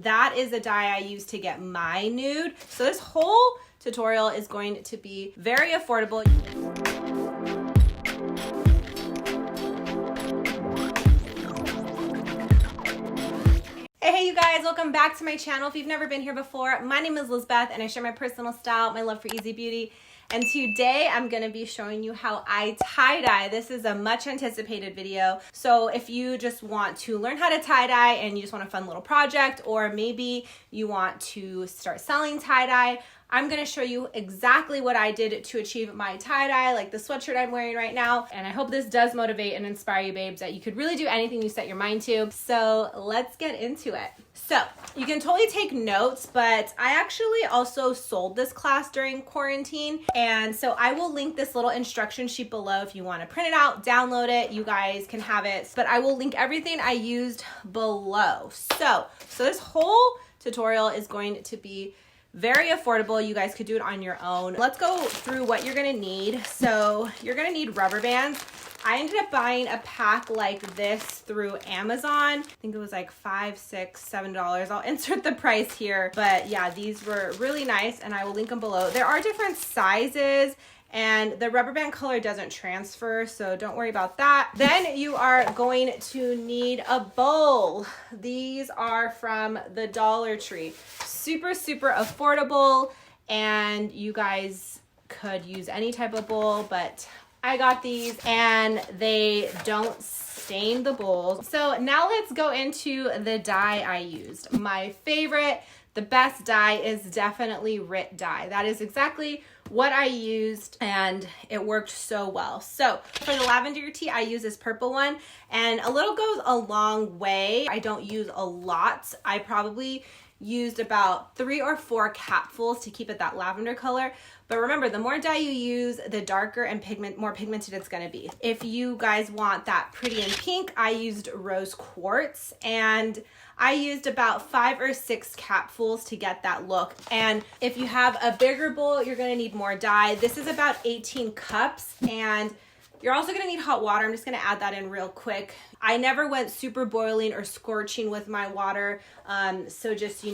That is the dye I use to get my nude. So this whole tutorial is going to be very affordable. Hey you guys, welcome back to my channel. If you've never been here before, my name is Lizbeth and I share my personal style, my love for easy beauty. And today I'm going to be showing you how I tie-dye. This is a much anticipated video. So if you just want to learn how to tie-dye and you just want a fun little project, or maybe you want to start selling tie-dye, I'm gonna show you exactly what I did to achieve my tie-dye, like the sweatshirt I'm wearing right now. And I hope this does motivate and inspire you babes that you could really do anything you set your mind to. So let's get into it. So you can totally take notes, but I actually also sold this class during quarantine. And so I will link this little instruction sheet below if you wanna print it out, download it, you guys can have it. But I will link everything I used below. So this whole tutorial is going to be very affordable. You guys could do it on your own. Let's go through what you're gonna need. So you're gonna need rubber bands. I ended up buying a pack like this through Amazon. I think it was like $5, $6, $7. I'll insert the price here. But yeah, these were really nice and I will link them below. There are different sizes and the rubber band color doesn't transfer, so don't worry about that. Then you are going to need a bowl. These are from the Dollar Tree. Super, super affordable, and you guys could use any type of bowl, but I got these and they don't stain the bowl. So now let's go into the dye I used. My favorite, the best dye is definitely Rit Dye. That is exactly what I used and it worked so well. So for the lavender tea, I use this purple one, and a little goes a long way. I don't use a lot. I probably used about 3 or 4 capfuls to keep it that lavender color. But remember, the more dye you use, the darker and more pigmented it's gonna be. If you guys want that pretty and pink, I used rose quartz, and I used about 5 or 6 capfuls to get that look. And if you have a bigger bowl, you're gonna need more dye. This is about 18 cups, and you're also gonna need hot water. I'm just gonna add that in real quick. I never went super boiling or scorching with my water. So just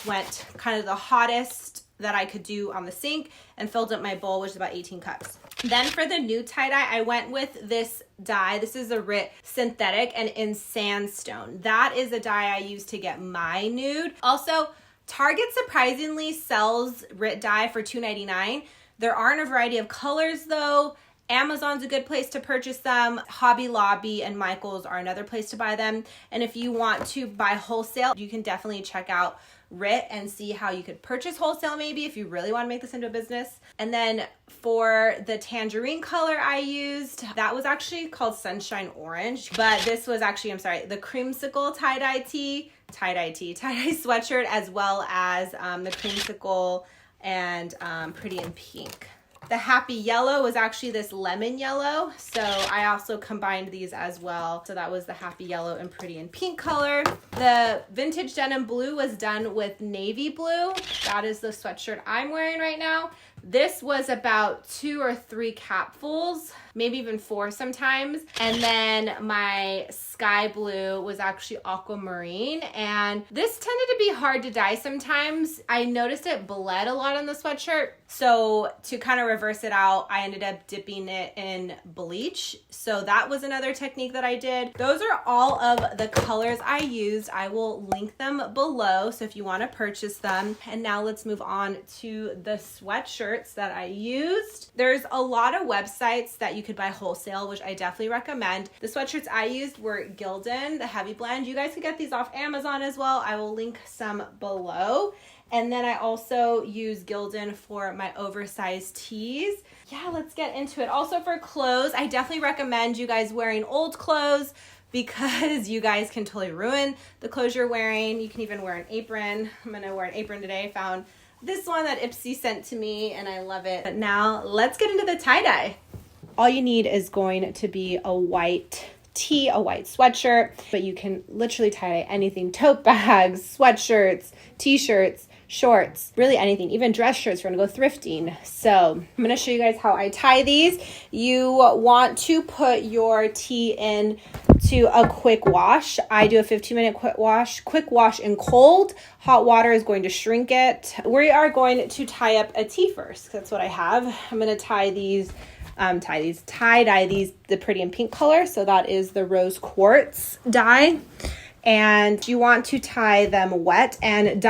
went kind of the hottest that I could do on the sink and filled up my bowl, which is about 18 cups. Then for the nude tie-dye, I went with this dye. This is a Rit synthetic and in sandstone. That is the dye I use to get my nude. Also, Target surprisingly sells Rit dye for $2.99. There aren't a variety of colors though. Amazon's a good place to purchase them. Hobby Lobby and Michael's are another place to buy them. And if you want to buy wholesale, you can definitely check out Rit and see how you could purchase wholesale maybe if you really want to make this into a business. And then for the tangerine color I used, that was actually called Sunshine Orange, but this was actually, the creamsicle tie-dye sweatshirt, as well as the creamsicle and Pretty in Pink. The happy yellow was actually this lemon yellow, so I also combined these as well. So that was the happy yellow and Pretty in Pink color. The vintage denim blue was done with navy blue. That is the sweatshirt I'm wearing right now. This was about 2 or 3 capfuls, maybe even 4 sometimes. And then my sky blue was actually aquamarine, and this tended to be hard to dye sometimes. I noticed it bled a lot on the sweatshirt. So to kind of reverse it out, I ended up dipping it in bleach. So that was another technique that I did. Those are all of the colors I used. I will link them below, so if you want to purchase them. And now let's move on to the sweatshirt that I used. There's a lot of websites that you could buy wholesale, which I definitely recommend. The sweatshirts I used were Gildan, the heavy blend. You guys could get these off Amazon as well. I will link some below. And then I also use Gildan for my oversized tees. Yeah, let's get into it. Also for clothes, I definitely recommend you guys wearing old clothes because you guys can totally ruin the clothes you're wearing. You can even wear an apron. I'm gonna wear an apron today. I found this one that Ipsy sent to me and I love it. But now let's get into the tie-dye. All you need is going to be a white tee, a white sweatshirt, but you can literally tie anything: tote bags, sweatshirts, t-shirts, shorts, really anything, even dress shirts. We're gonna go thrifting. So I'm gonna show you guys how I tie these. You want to put your tee in to a quick wash. I do a 15-minute quick wash in cold. Hot water is going to shrink it. We are going to tie up a tee first. That's what I have. I'm going to tie dye these the pretty and pink color. So that is the rose quartz dye. And you want to tie them wet, and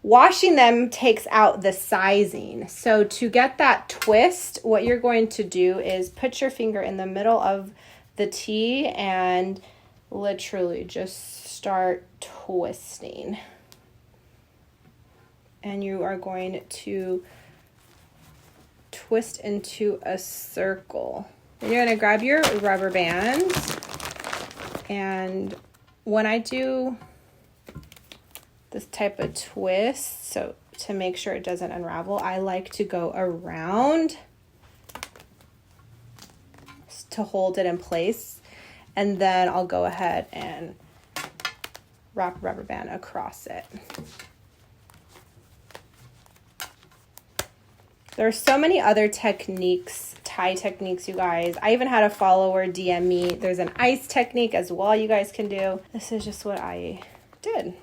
washing them takes out the sizing. So to get that twist, what you're going to do is put your finger in the middle of the tee and literally just start twisting. And you are going to twist into a circle. Then you're going to grab your rubber bands. And when I do this type of twist, so to make sure it doesn't unravel, I like to go around to hold it in place. And then I'll go ahead and wrap a rubber band across it. There are so many other techniques, tie techniques, you guys. I even had a follower DM me. There's an ice technique as well you guys can do. This is just what I did.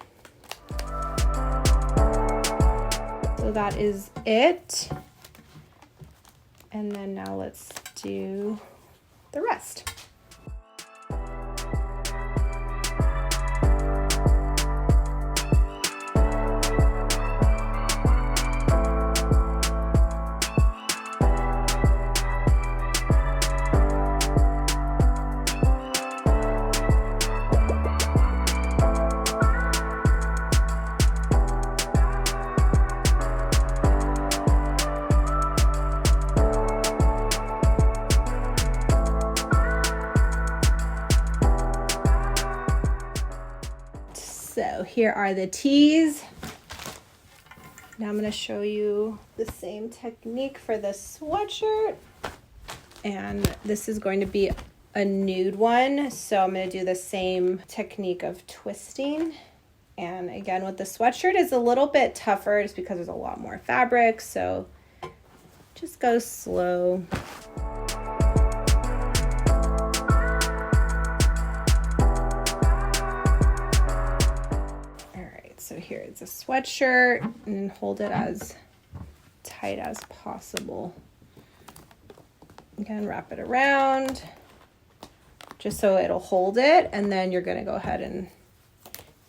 So that is it. And then now let's do the rest. So here are the tees. Now I'm going to show you the same technique for the sweatshirt. And this is going to be a nude one. So I'm going to do the same technique of twisting. And again, with the sweatshirt is a little bit tougher just because there's a lot more fabric. So just go slow. So here it's a sweatshirt, and hold it as tight as possible. Again, wrap it around just so it'll hold it, and then you're going to go ahead and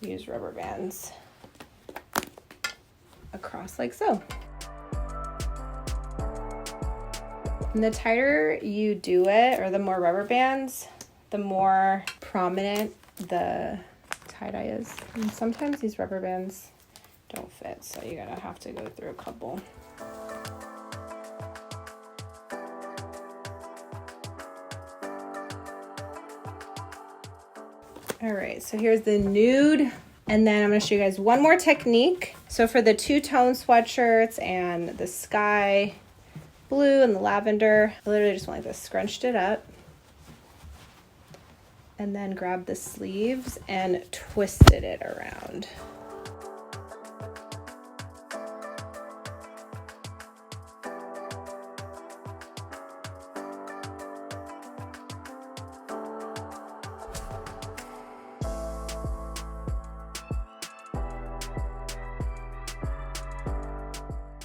use rubber bands across like so. And the tighter you do it, or the more rubber bands, the more prominent the tie-dye is. And sometimes these rubber bands don't fit, so you're gonna have to go through a couple. All right, so here's the nude, and then I'm gonna show you guys one more technique. So for the two-tone sweatshirts and the sky blue and the lavender, I literally just went like this, scrunched it up, and then grabbed the sleeves and twisted it around.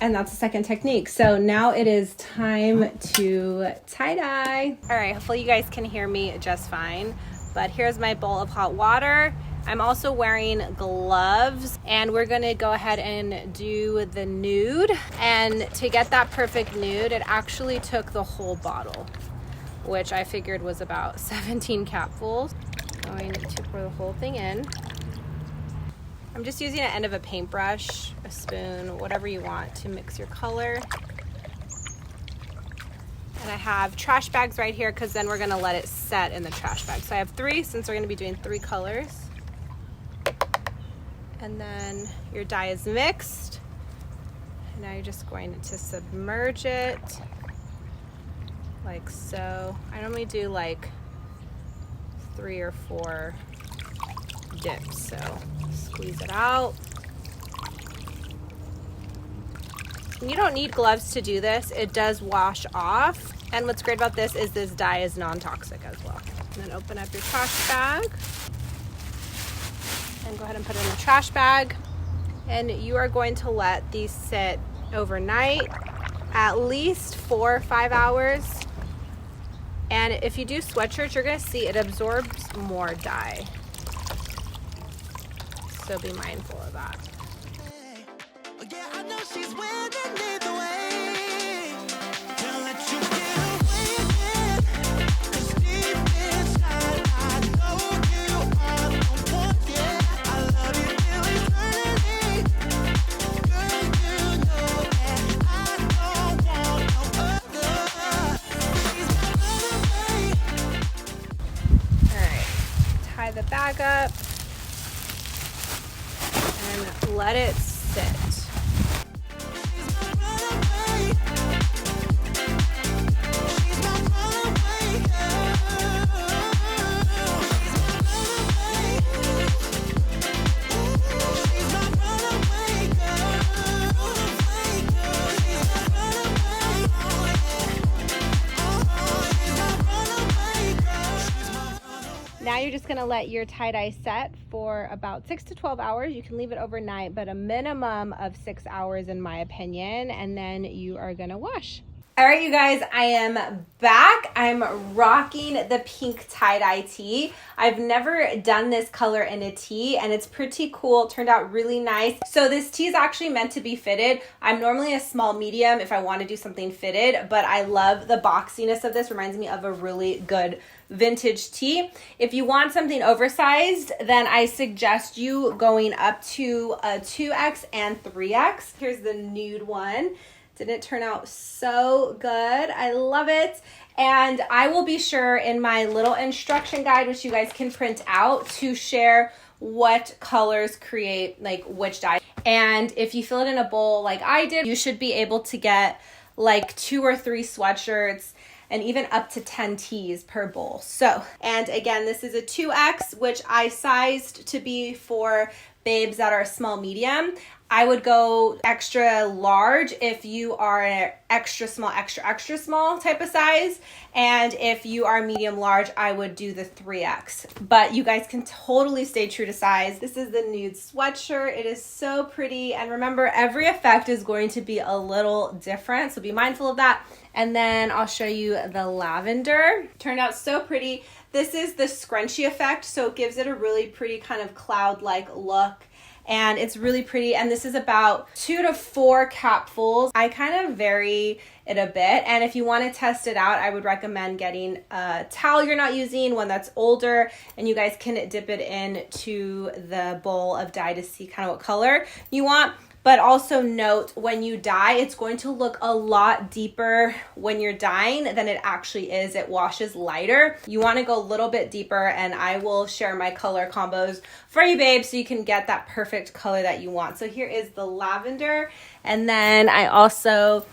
And that's the second technique. So now it is time to tie-dye. All right, hopefully you guys can hear me just fine. But here's my bowl of hot water. I'm also wearing gloves, and we're gonna go ahead and do the nude. And to get that perfect nude, it actually took the whole bottle, which I figured was about 17 capfuls. Going to pour the whole thing in. I'm just using an end of a paintbrush, a spoon, whatever you want to mix your color. And I have trash bags right here because then we're going to let it set in the trash bag. So I have 3 since we're going to be doing 3 colors. And then your dye is mixed. And now you're just going to submerge it like so. I normally do like 3 or 4 dips. So squeeze it out. You don't need gloves to do this. It does wash off. And what's great about this is this dye is non-toxic as well. And then open up your trash bag. And go ahead and put it in the trash bag. And you are going to let these sit overnight, at least 4 or 5 hours. And if you do sweatshirts, you're gonna see it absorbs more dye. So be mindful of that. Yeah, I know she's winning either way. Can't let you get away with it. 'Cause deep inside, I know you are the one. Yeah, I love you till eternity. Girl, you know that I don't want no other. She's my runaway. All right, tie the bag up and let it sit. Now you're just gonna let your tie-dye set for about 6 to 12 hours. You can leave it overnight, but a minimum of 6 hours in my opinion, and then you are gonna wash. All right, you guys, I am back. I'm rocking the pink tie-dye tee. I've never done this color in a tee, and it's pretty cool. It turned out really nice. So this tee is actually meant to be fitted. I'm normally a small medium if I want to do something fitted, but I love the boxiness of this. Reminds me of a really good vintage tee. If you want something oversized, then I suggest you going up to a 2X and 3X. Here's the nude one. Didn't it turn out so good? I love it. And I will be sure in my little instruction guide, which you guys can print out, to share what colors create like which dye. And if you fill it in a bowl like I did, you should be able to get like 2 or 3 sweatshirts and even up to 10 tees per bowl. So, and again, this is a 2X, which I sized to be for babes that are small medium. I would go extra large if you are an extra small type of size. And if you are medium large, I would do the 3X. But you guys can totally stay true to size. This is the nude sweatshirt. It is so pretty. And remember, every effect is going to be a little different, so be mindful of that. And then I'll show you the lavender. Turned out so pretty. This is the scrunchie effect, so it gives it a really pretty kind of cloud-like look. And it's really pretty, and this is about 2 to 4 capfuls. I kind of vary it a bit, and if you want to test it out, I would recommend getting a towel you're not using, one that's older, and you guys can dip it into the bowl of dye to see kind of what color you want. But also note, when you dye, it's going to look a lot deeper when you're dyeing than it actually is. It washes lighter. You want to go a little bit deeper, and I will share my color combos for you, babe, so you can get that perfect color that you want. So here is the lavender, and then I also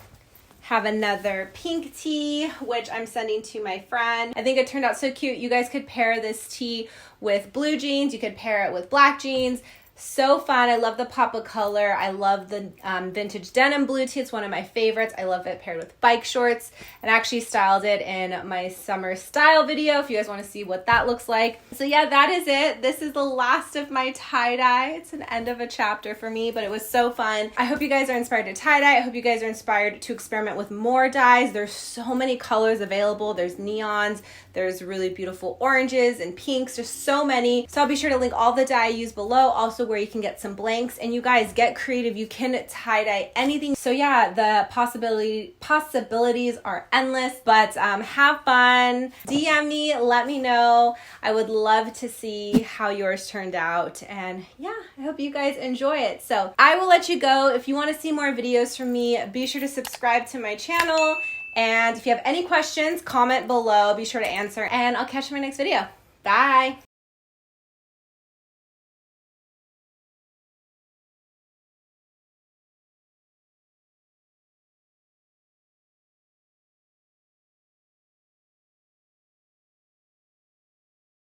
have another pink tee, which I'm sending to my friend. I think it turned out so cute. You guys could pair this tee with blue jeans. You could pair it with black jeans. So fun. I love the pop of color. I love the vintage denim blue tee. It's one of my favorites. I love it paired with bike shorts, and I actually styled it in my summer style video if you guys want to see what that looks like. So yeah, that is it. This is the last of my tie-dye. It's an end of a chapter for me, but it was so fun. I hope you guys are inspired to tie-dye. I hope you guys are inspired to experiment with more dyes. There's so many colors available. There's neons, there's really beautiful oranges and pinks. There's so many. So I'll be sure to link all the dye I use below, also where you can get some blanks. And you guys, get creative. You can tie-dye anything. So yeah, the possibilities are endless, but have fun. DM me, let me know. I would love to see how yours turned out. And yeah, I hope you guys enjoy it. So I will let you go. If you want to see more videos from me, be sure to subscribe to my channel. And if you have any questions, comment below. Be sure to answer, and I'll catch you in my next video. Bye.